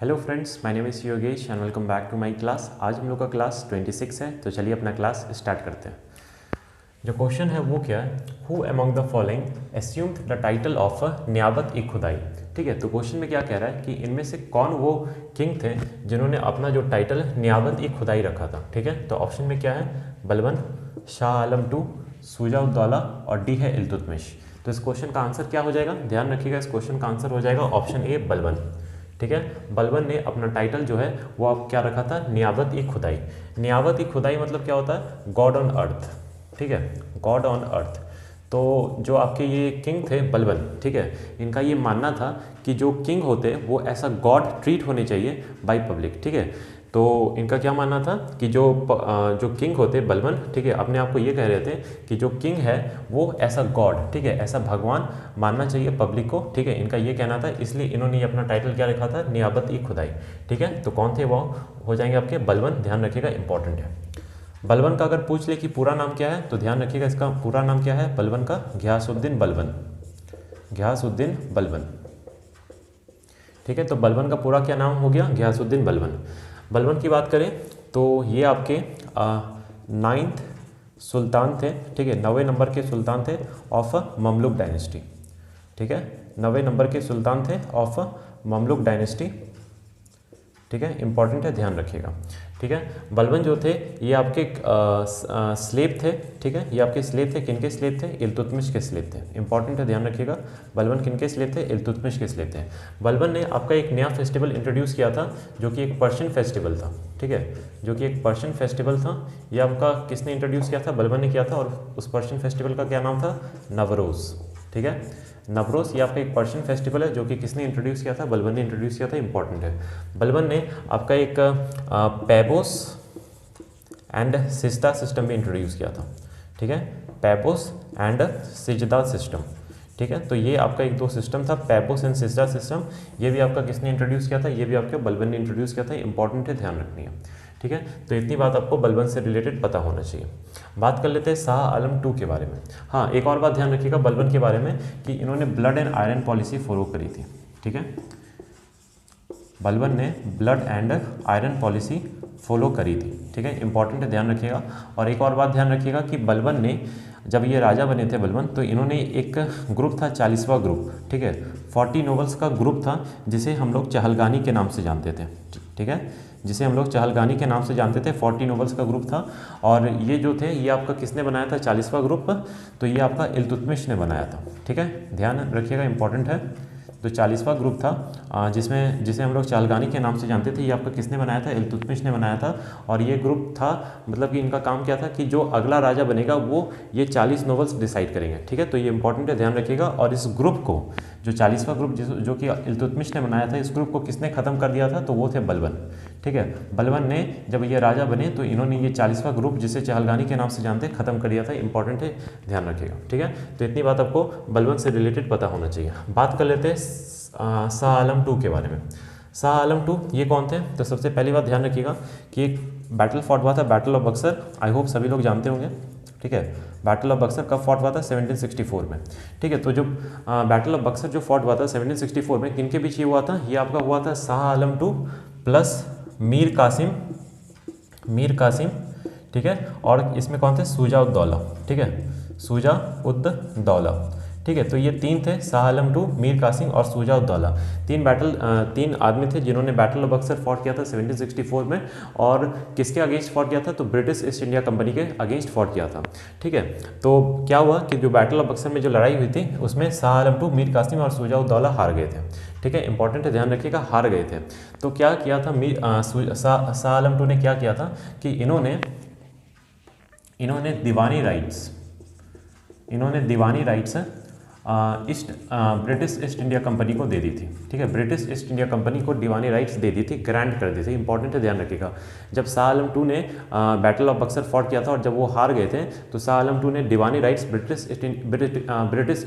Hello friends, my name is Yogesh and welcome back to my class. आज हम लोग का क्लास 26 है, तो चलिए अपना क्लास स्टार्ट करते हैं। जो क्वेश्चन है वो क्या है, who among the following assumed the title of नियाबत ई खुदाई। ठीक है, तो क्वेश्चन में क्या कह रहा है कि इनमें से कौन वो किंग थे जिन्होंने अपना जो टाइटल नियाबत ई खुदाई रखा था। ठीक है, तो ऑप्शन में क्या है, बलबन, शाह आलम टू, शुजा-उद-दौला और डी है इल्तुतमिश। तो इस क्वेश्चन का आंसर क्या हो जाएगा, ध्यान रखिएगा, इस क्वेश्चन का आंसर हो जाएगा ऑप्शन ए बलबन। ठीक है, बलबन ने अपना टाइटल जो है वो अब क्या रखा था, नियाबत ई खुदाई। नियाबत ई खुदाई मतलब क्या होता है, गॉड ऑन अर्थ। ठीक है, गॉड ऑन अर्थ। तो जो आपके ये किंग थे बलबन, ठीक है, इनका ये मानना था कि जो किंग होते हैं वो ऐसा गॉड ट्रीट होने चाहिए बाय पब्लिक। ठीक है, तो इनका क्या मानना था कि जो किंग होते बलबन, ठीक है, अपने आप को ये कह रहे थे कि जो किंग है वो ऐसा गॉड, ठीक है, ऐसा भगवान मानना चाहिए पब्लिक को। ठीक है, इनका ये कहना था, इसलिए इन्होंने ये अपना टाइटल क्या रखा था, नियाबत ई खुदाई। ठीक है, तो कौन थे वो, हो जाएंगे आपके बलबन। ध्यान रखिएगा, इंपॉर्टेंट है। बलबन का अगर पूछ ले कि पूरा नाम क्या है, तो ध्यान रखिएगा इसका पूरा नाम क्या है बलबन का, घियासुद्दीन बलबन। घियासुद्दीन बलबन। ठीक है, तो बलबन का पूरा क्या नाम हो गया, घियासुद्दीन बलबन। बलबन की बात करें तो ये आपके 9th सुल्तान थे। ठीक है, 9वें नंबर के सुल्तान थे ऑफ ममलुक डायनेस्टी। ठीक है, 9वें नंबर के सुल्तान थे ऑफ ममलुक डायनेस्टी। ठीक है, इंपॉर्टेंट है, ध्यान रखिएगा। ठीक है, बलबन जो थे ये आपके स्लेव थे। ठीक है, ये आपके स्लेव थे, किनके स्लेव थे, इल्तुतमिश के स्लेव थे। इंपॉर्टेंट है, ध्यान रखिएगा, बलबन किनके स्लेव थे, इल्तुतमिश के स्लेव थे। बलबन ने आपका एक नया फेस्टिवल इंट्रोड्यूस किया था जो कि एक पर्शियन फेस्टिवल था। ठीक है, जो कि एक पर्शियन फेस्टिवल था। ये आपका किसने इंट्रोड्यूस किया था, बलबन ने किया था, और उस पर्शियन फेस्टिवल का क्या नाम था, नवरोज़। ठीक है, नवरोज़ ये आपका एक पर्शियन फेस्टिवल है जो कि किसने इंट्रोड्यूस किया था, बलबन ने इंट्रोड्यूस किया था। इंपॉर्टेंट है, बलबन ने आपका एक पैबोस एंड सिजदा सिस्टम भी इंट्रोड्यूस किया था। ठीक है, पैबोस एंड सिजदा सिस्टम। ठीक है, तो ये आपका एक दो सिस्टम था, पैबोस एंड सिजदा सिस्टम। ये भी आपका किसने इंट्रोड्यूस किया था, ये भी आपके बलबन ने इंट्रोड्यूस किया था। इंपॉर्टेंट है, ध्यान रखनी है। ठीक है, तो इतनी बात आपको बलबन से रिलेटेड पता होना चाहिए। बात कर लेते हैं शाह आलम टू के बारे में। हाँ, एक और बात ध्यान रखिएगा बलबन के बारे में कि इन्होंने blood and iron policy follow करी थी। ठीक है, बलबन ने blood and iron policy follow करी थी। ठीक है, इंपॉर्टेंट है, ध्यान रखिएगा। और एक और बात ध्यान रखिएगा कि बलबन ने जब ये राजा बने थे बलबन, तो इन्होंने एक ग्रुप था 40वां ग्रुप। ठीक है, 40 नोवेल्स का ग्रुप था जिसे हम लोग चहलगानी के नाम से जानते थे। ठीक है, जिसे हम लोग चहलगानी के नाम से जानते थे, 40 नोवेल्स का ग्रुप था। और ये जो थे ये आपका किसने बनाया था, 40वां ग्रुप, तो ये आपका इल्तुतमिश ने बनाया था। ठीक है, ध्यान रखिएगा, इंपॉर्टेंट है। तो 40वां ग्रुप था जिसे हम लोग चहलगानी के नाम से जानते थे, ये आपका किसने बनाया था, इल्तुतमिश ने बनाया था। और ये ग्रुप था, मतलब कि इनका काम क्या था कि जो अगला राजा बनेगा वो ये 40 नोवेल्स डिसाइड करेंगे। ठीक है, तो ये इंपॉर्टेंट है, ध्यान रखिएगा। और इस ग्रुप को, जो 40वां ग्रुप जो कि इल्तुतमिश ने बनाया था, इस ग्रुप को किसने ख़त्म कर दिया था, तो वो थे बलबन। ठीक है, बलबन ने जब ये राजा बने तो इन्होंने ये 40वां ग्रुप जिसे चहलगानी के नाम से जानते हैं ख़त्म कर दिया था। इंपॉर्टेंट है, ध्यान रखिएगा। ठीक है, तो इतनी बात आपको बलबन से रिलेटेड पता होना चाहिए। बात कर लेते हैं शाह आलम टू के बारे में। शाह आलम टू ये कौन थे, तो सबसे पहली बात ध्यान रखिएगा कि एक बैटल फॉट हुआ था, battle of Buxar. I hope सभी लोग जानते होंगे। ठीक है, बैटल ऑफ बक्सर कब फॉट हुआ था, 1764 में। ठीक है, तो जो बैटल ऑफ बक्सर जो फॉट हुआ था 1764 में, किनके बीच ये हुआ था, ये आपका हुआ था शाह आलम टू प्लस मीर कासिम। ठीक है, और इसमें कौन थे, शुजा-उद-दौला। ठीक है, शुजा-उद-दौला। ठीक है, तो ये तीन थे, शाह आलम टू, मीर कासिम और शुजा-उद-दौला। तीन आदमी थे जिन्होंने बैटल ऑफ बक्सर फॉट किया था 1764 में। और किसके अगेंस्ट फॉट किया था, तो ब्रिटिश ईस्ट इंडिया कंपनी के अगेंस्ट फॉट किया था। ठीक है, तो क्या हुआ कि जो बैटल ऑफ बक्सर में जो लड़ाई हुई थी उसमें शाह आलम टू, मीर कासिम और शुजा-उद-दौला हार गए थे। ठीक है, इंपॉर्टेंट है, ध्यान रखिएगा, हार गए थे। तो क्या किया था शाह आलम टू ने, क्या किया था कि इन्होंने दीवानी rights British East India Company को दे दी थी। ठीक है, ब्रिटिश ईस्ट इंडिया कंपनी को दीवानी राइट्स दे दी थी, ग्रांट कर दी थी। इंपॉर्टेंट है, ध्यान रखिएगा। जब शाह आलम टू ने बैटल ऑफ बक्सर फॉट किया था और जब वो हार गए थे, तो शाह आलम टू ने दीवानी rights British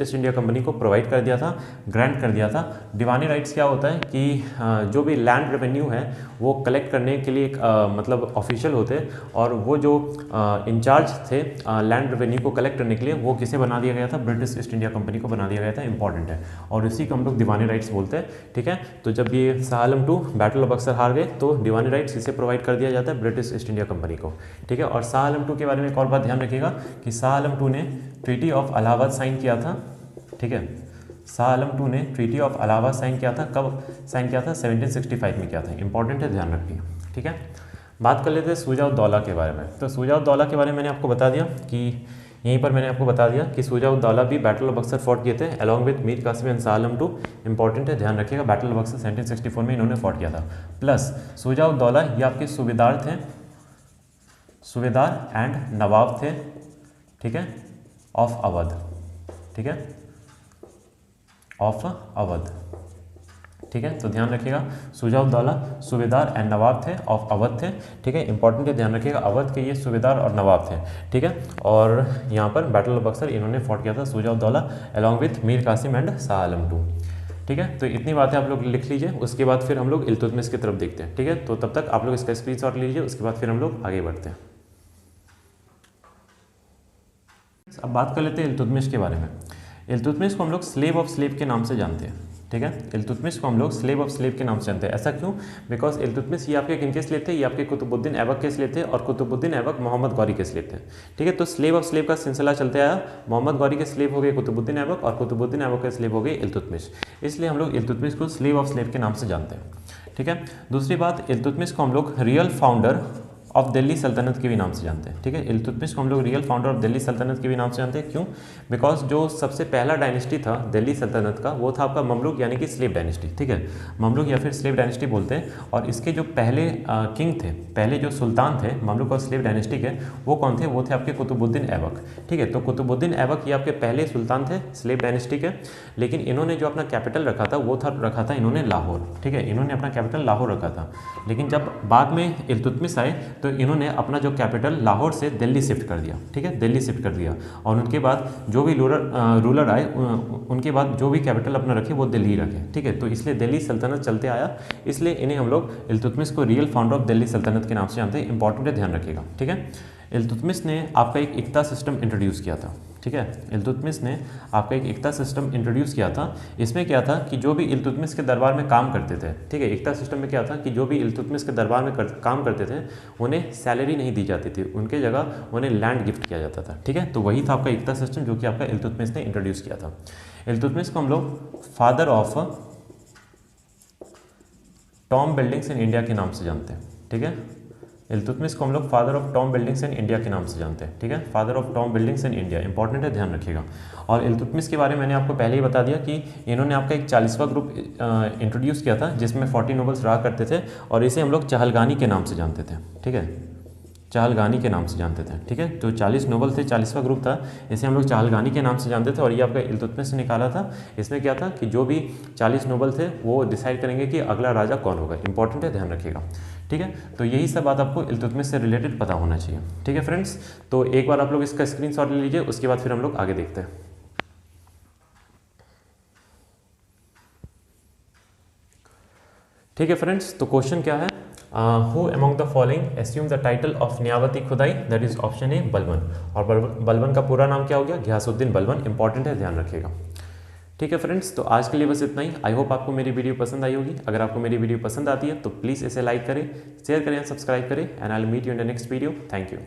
East India Company को प्रोवाइड कर दिया था, ग्रांट कर दिया था। दीवानी राइट्स क्या होता है कि जो भी लैंड रेवेन्यू है वो कलेक्ट करने के लिए एक मतलब ऑफिशियल होते हैं, और वो जो इंचार्ज थे लैंड रेवेन्यू को कलेक्ट करने के लिए, वो किसे बना दिया गया था, ब्रिटिश ईस्ट इंडिया कंपनी को बना दिया गया था, इंपॉर्टेंट है, और इसी को हम लोग दीवानी राइट्स बोलते हैं। ठीक है, तो जब ये शाह आलम 2 बैटल ऑफ बक्सर हार गए तो दीवानी राइट्स इसे प्रोवाइड कर दिया जाता है ब्रिटिश ईस्ट इंडिया कंपनी को। ठीक है, और शाह आलम 2 के बारे में एक और बात ध्यान रखिएगा कि शाह आलम 2 ने ट्रीटी ऑफ इलाहाबाद साइन किया था। ठीक है, शाह आलम 2 ने ट्रीटी ऑफ इलाहाबाद साइन किया था, कब साइन किया था? 1765 में किया था, इंपॉर्टेंट है, ध्यान रखिए। ठीक है, बात कर लेते हैं शुजा-उद-दौला के बारे में। तो शुजा-उद-दौला के बारे में मैंने आपको बता दिया कि यहीं पर मैंने आपको बता दिया कि शुजा-उद-दौला भी बैटल ऑफ बक्सर फॉट किए थे along with Mir Qasim and Shah Alam 2, important है, ध्यान रखिएगा। बैटल ऑफ बक्सर 1764 में इन्होंने फॉट किया था। प्लस शुजा-उद-दौला ये आपके सूबेदार थे, सूबेदार एंड नवाब थे। ठीक है, ऑफ अवध। ठीक है, ऑफ अवध। ठीक है, तो ध्यान रखिएगा शुजा-उद-दौला सूबेदार एंड नवाब थे, ऑफ अवध थे। ठीक है, इंपॉर्टेंट है, ध्यान रखिएगा, अवध के ये सूबेदार और नवाब थे। ठीक है, और यहाँ पर बैटल ऑफ बक्सर इन्होंने फॉट किया था Shuja ud Daula along with Mir Qasim and Shah Alam 2। ठीक है, तो इतनी बातें आप लोग लिख लीजिए, उसके बाद फिर हम लोग इल्तुतमिश की तरफ देखते हैं। ठीक है, तो तब तक आप लोग इसका स्क्रीनशॉट लीजिए, उसके बाद फिर हम लोग आगे बढ़ते हैं। अब बात कर लेते हैं इल्तुतमिश के बारे में। इल्तुतमिश को हम लोग स्लेव ऑफ स्लेव के नाम से जानते हैं। ठीक है, इल्तुतमिश को हम लोग स्लेव ऑफ स्लेव के नाम से जानते हैं। ऐसा क्यों? बिकॉज इल्तुतमिश ये आपके किनके स्लेव थे? ये आपके कुतुबुद्दीन ऐबक के स्लेव थे, और कुतुबुद्दीन ऐबक मोहम्मद गौरी के स्लेव थे। ठीक है, तो स्लेव ऑफ स्लेव का सिलसिला चलते आया, मोहम्मद गौरी के स्लेव हो गए कुतुबुद्दीन ऐबक, और कुतुबुद्दीन ऐबक के स्लेव हो गए इल्तुतमिश, इसलिए हम लोग इल्तुतमिश को स्लेव ऑफ स्लेव के नाम से जानते हैं। ठीक है, दूसरी बात, इल्तुतमिश को हम लोग रियल फाउंडर ऑफ दिल्ली सल्तनत के भी नाम से जानते हैं। ठीक है, इल्तुतमिश को हम लोग रियल फाउंडर ऑफ दिल्ली सल्तनत के भी नाम से जानते हैं। क्यों? बिकॉज जो सबसे पहला डायनेस्टी था दिल्ली सल्तनत का वो था आपका ममलुक यानी कि स्लेव डायनेस्टी। ठीक है, ममलुक या फिर स्लेव डायनेस्टी बोलते हैं, और इसके जो पहले किंग थे, पहले जो सुल्तान थे ममलुक और स्लेव डायनेस्टी के, वो कौन थे? वो थे आपके कुतुबुद्दीन ऐबक। ठीक है, तो कुतुबुद्दीन ऐबक ये आपके पहले सुल्तान थे स्लेव डायनेस्टी के, लेकिन इन्होंने जो अपना कैपिटल रखा था वो रखा था इन्होंने लाहौर। ठीक है, इन्होंने अपना कैपिटल लाहौर रखा था, लेकिन जब बाद में इल्तुतमिश आए तो इन्होंने अपना जो कैपिटल लाहौर से दिल्ली शिफ्ट कर दिया। ठीक है, दिल्ली शिफ्ट कर दिया, और उनके बाद जो भी रूलर आए उनके बाद जो भी कैपिटल अपना रखे वो दिल्ली रखे। ठीक है, तो इसलिए दिल्ली सल्तनत चलते आया, इसलिए इन्हें हम लोग इल्तुतमिश को रियल फाउंडर ऑफ दिल्ली सल्तनत के नाम से जानते हैं। इंपॉर्टेंट है, ध्यान रखिएगा। ठीक है, इल्तुतमिश ने आपका एक इक्ता सिस्टम इंट्रोड्यूस किया था। ठीक है, इल्तुतमिश ने आपका एक इक्ता सिस्टम इंट्रोड्यूस किया था। इसमें क्या था कि जो भी इल्तुतमिश के दरबार में काम करते थे, ठीक है, इक्ता सिस्टम में क्या था कि जो भी इल्तुतमिश के दरबार में काम करते थे उन्हें सैलरी नहीं दी जाती थी, उनके जगह उन्हें लैंड गिफ्ट किया जाता था। ठीक है, तो वही था आपका इक्ता सिस्टम जो कि आपका इल्तुतमिश ने इंट्रोड्यूस किया था। इल्तुतमिश को हम लोग father of Tom buildings in India के नाम से जानते हैं। ठीक है, इल्तुतमिश को हम लोग father of Tom buildings in India के नाम से जानते हैं। ठीक है, father of Tom buildings in India, important है, ध्यान रखिएगा। और इल्तुतमिश के बारे में मैंने आपको पहले ही बता दिया कि इन्होंने आपका एक 40वां ग्रुप इंट्रोड्यूस किया था जिसमें 40 नोबल्स रहा करते थे, और इसे हम लोग चहलगानी के नाम से जानते थे। ठीक है, चहलगानी के नाम से जानते थे। ठीक है, तो 40 नोबल थे, 40वां ग्रुप था, इसे हम लोग चहलगानी के नाम से जानते थे, और ये आपका इल्तुतमिश से निकाला था। इसमें क्या था कि जो भी 40 नोबल थे वो डिसाइड करेंगे कि अगला राजा कौन होगा। इंपॉर्टेंट है, ध्यान रखिएगा। ठीक है, तो यही सब बात आपको इल्तुतमिश से रिलेटेड पता होना चाहिए। ठीक है फ्रेंड्स, तो एक बार आप लोग इसका स्क्रीनशॉट ले लीजिए, उसके बाद फिर हम लोग आगे देखते हैं। ठीक है फ्रेंड्स, तो क्वेश्चन क्या है? Who among the following assume the title of नियावती खुदाई? That is option A Balban. और बलबन का पूरा नाम क्या हो गया? घियासुद्दीन बलबन। इंपॉर्टेंट है, ध्यान रखिएगा। ठीक है फ्रेंड्स, तो आज के लिए बस इतना ही। आई होप आपको मेरी वीडियो पसंद आई होगी। अगर आपको मेरी वीडियो पसंद आती है तो प्लीज़ इसे लाइक करें, शेयर करें, सब्सक्राइब करें, and I will meet you in the next video. Thank you.